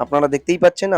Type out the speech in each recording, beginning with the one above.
আপনারা দেখতেই পাচ্ছেন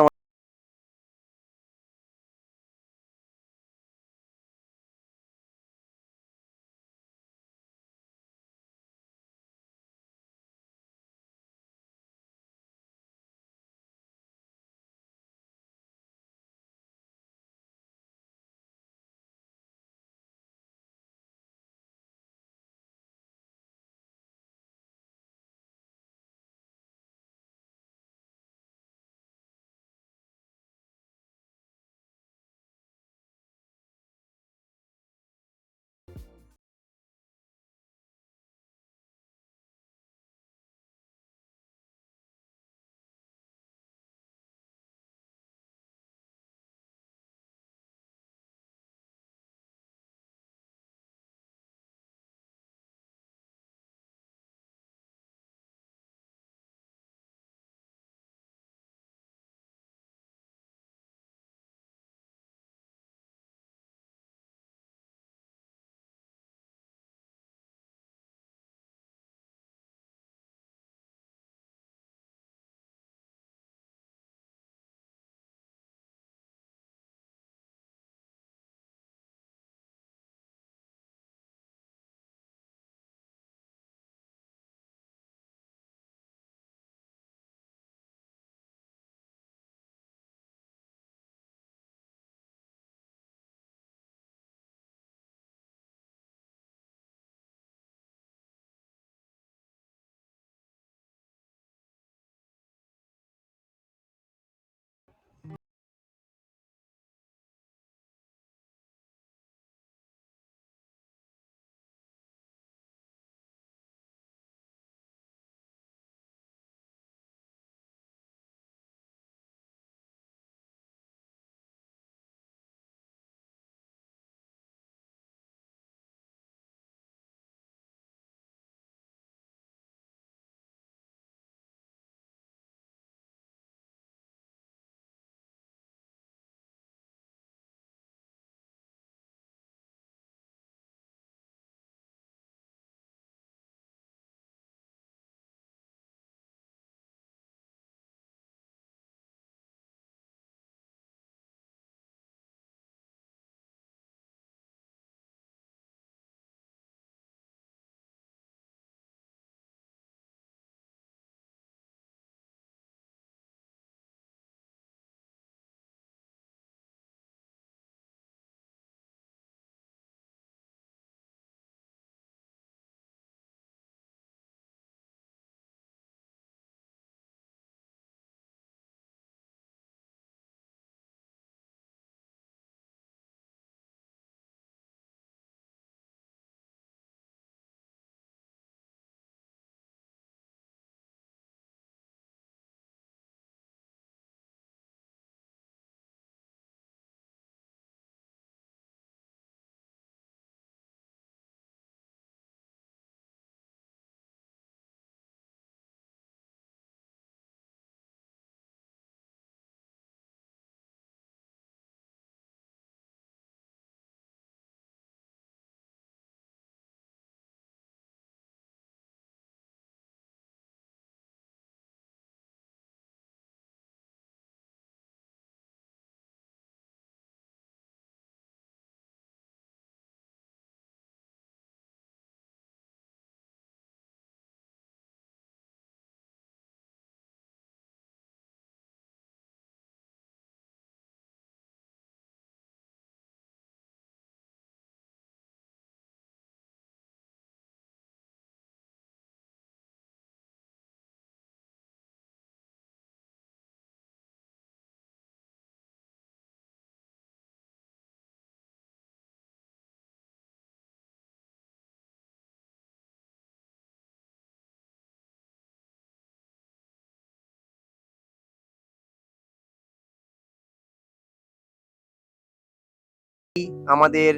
আমাদের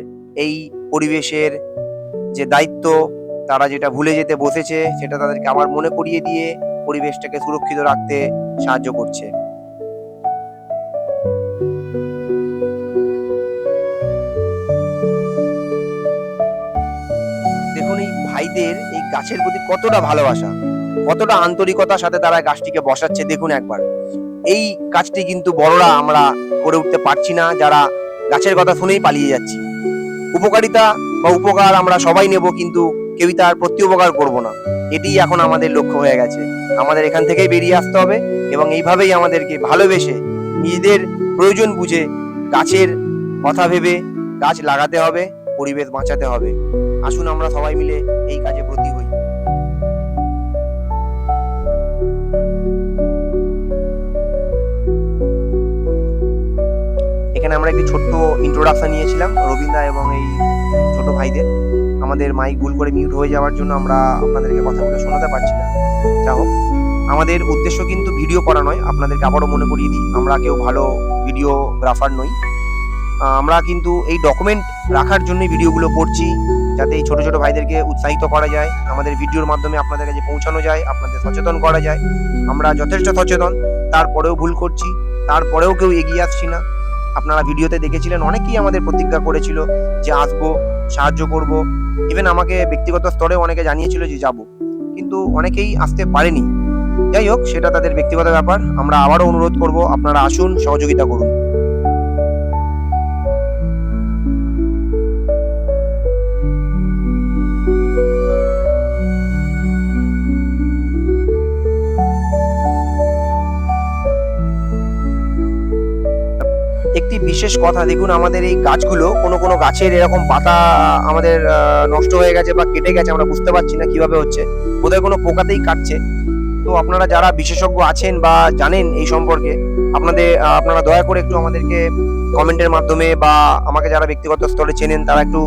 এই পরিবেশের যে দায়িত্ব, তারা যেটা ভুলে যেতে বসেছে সেটা তাদেরকে আবার মনে করিয়ে দিয়ে পরিবেশটাকে সুরক্ষিত রাখতে সাহায্য করছে। দেখুন এই ভাইদের এই গাছের প্রতি কতটা ভালোবাসা, কতটা আন্তরিকতার সাথে তারা গাছটিকে বসাচ্ছে দেখুন একবার। এই কাজটি কিন্তু বড়রা আমরা করে উঠতে পারছি না, যারা গাছের কথা শুনেই পালিয়ে যাচ্ছি। উপকারিতা বা উপকার আমরা সবাই নেব, কিন্তু কেউই তার প্রতি উপকার করব না। এটিই এখন আমাদের লক্ষ্য হয়ে গেছে। আমাদের এখান থেকেই বেরিয়ে আসতে হবে এবং এইভাবেই আমাদেরকে ভালোবেসে নিজেদের প্রয়োজন বুঝে গাছের কথা ভেবে গাছ লাগাতে হবে, পরিবেশ বাঁচাতে হবে। আসুন আমরা সবাই মিলে এই কাজে ব্রতী হই। এখানে আমরা একটি ছোট্ট ইন্ট্রোডাকশন নিয়েছিলাম রবীন্দ্র এবং এই ছোট ভাইদের। আমাদের মাইক ভুল করে মিউট হয়ে যাওয়ার জন্য আমরা আপনাদেরকে কথাগুলো শোনাতে পারছি না। যা হোক, আমাদের উদ্দেশ্য কিন্তু ভিডিও করা নয়। আপনাদেরকে আবারও মনে করিয়ে দিই, আমরা কেউ ভালো ভিডিওগ্রাফার নই। আমরা কিন্তু এই ডকুমেন্ট রাখার জন্যই ভিডিওগুলো করছি, যাতে এই ছোট ছোট ভাইদেরকে উৎসাহিত করা যায়, আমাদের ভিডিওর মাধ্যমে আপনাদের কাছে পৌঁছানো যায়, আপনাদের সচেতন করা যায়। আমরা যথেষ্ট সচেতন, তারপরেও ভুল করছি, তারপরেও কেউ এগিয়ে আসছি না। আপনারা ভিডিওতে দেখেছিলেন অনেকেই আমাদের প্রতিজ্ঞা করেছিল যে আসবো, সাহায্য করব। ইভেন আমাকে ব্যক্তিগত স্তরে অনেকে জানিয়েছিল যে যাব, কিন্তু অনেকেই আসতে পারেনি। যাই হোক, সেটা তাদের ব্যক্তিগত ব্যাপার। আমরা আবারও অনুরোধ করব, আপনারা আসুন, সহযোগিতা করুন। একটি বিশেষ কথা, দেখুন আমাদের এই গাছগুলো, কোনো গাছের এরকম পাতা আমাদের নষ্ট হয়ে গেছে বা কেটে গেছে, আমরা বুঝতে পারছি না কিভাবে হচ্ছে। বোধহয় কোনো পোকাতেই কাটছে। তো আপনারা যারা বিশেষজ্ঞ আছেন বা জানেন এই সম্পর্কে, আপনারা দয়া করে একটু আমাদেরকে কমেন্টের মাধ্যমে বা আমাকে যারা ব্যক্তিগত স্তরে চেনেন তারা একটু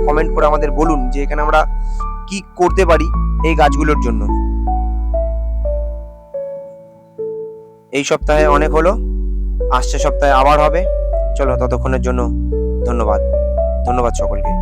কমেন্ট করে আমাদের বলুন যে এখানে আমরা কি করতে পারি এই গাছগুলোর জন্য। এই সপ্তাহে অনেক হলো, আসছে সপ্তাহে আবার হবে। চলো, ততক্ষণের জন্য ধন্যবাদ সকলকে।